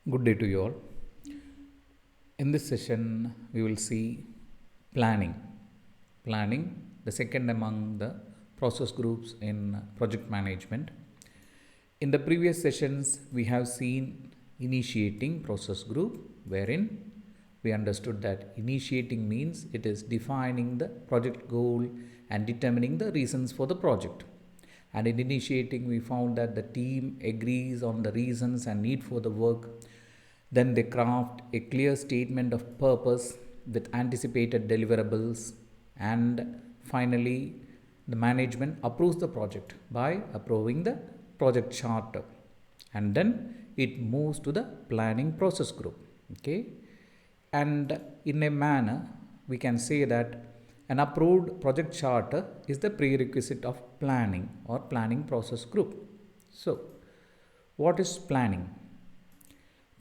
Good day to you all. In this session, we will see planning. Planning, the second among the process groups in project management. In the previous sessions, we have seen initiating process group, wherein we understood that initiating means it is defining the project goal and determining the reasons for the project. And in initiating, we found that the team agrees on the reasons and need for the work. Then they craft a clear statement of purpose with anticipated deliverables. And finally, the management approves the project by approving the project charter. And then it moves to the planning process group. Okay. And in a manner, we can say that an approved project charter is the prerequisite of planning or planning process group. So, what is planning?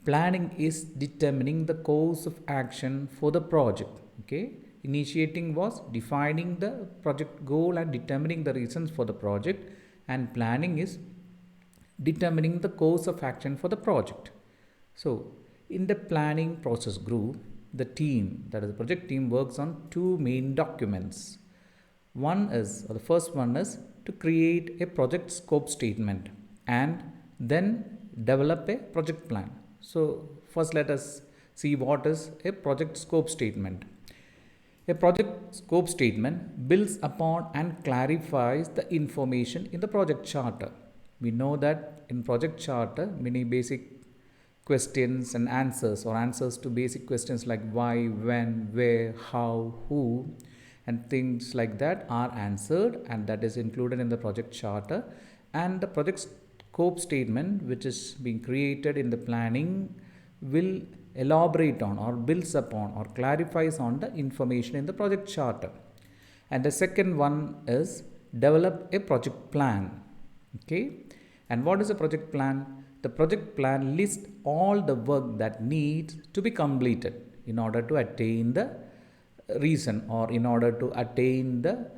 Planning is determining the course of action for the project. Okay. Initiating was defining the project goal and determining the reasons for the project, and planning is determining the course of action for the project. So, in the planning process group, the team, that is the project team, works on two main documents. The first one is to create a project scope statement and then develop a project plan. So, first let us see what is a project scope statement. A project scope statement builds upon and clarifies the information in the project charter. We know that in project charter, many basic questions and answers, or answers to basic questions like why, when, where, how, who, and things like that are answered, and that is included in the project charter. And the project scope statement, which is being created in the planning, will elaborate on or builds upon or clarifies on the information in the project charter. And the second one is develop a project plan. Okay. And what is a project plan? The project plan lists all the work that needs to be completed in order to attain the reason, or in order to attain the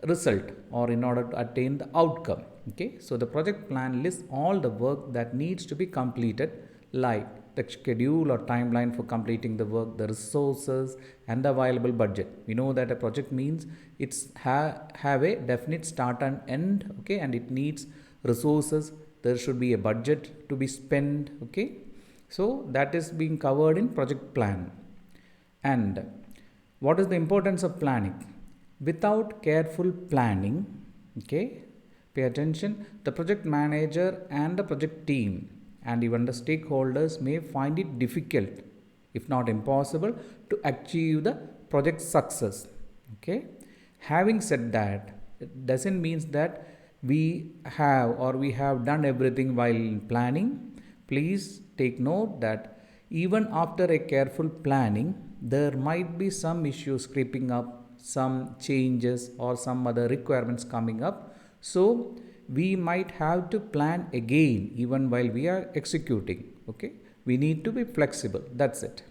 result, or in order to attain the outcome. Okay, so the project plan lists all the work that needs to be completed, like the schedule or timeline for completing the work, the resources, and the available budget. We know that a project means it's have a definite start and end. Okay, and it needs resources. There should be a budget to be spent. Okay, so that is being covered in project plan. And what is the importance of planning? Without careful planning, okay, pay attention, the project manager and the project team and even the stakeholders may find it difficult, if not impossible, to achieve the project success. Okay, having said that, it doesn't mean that we have done everything while planning. Please take note that even after a careful planning, there might be some issues creeping up, some changes or some other requirements coming up. So we might have to plan again even while we are executing. Okay, we need to be flexible. That's it.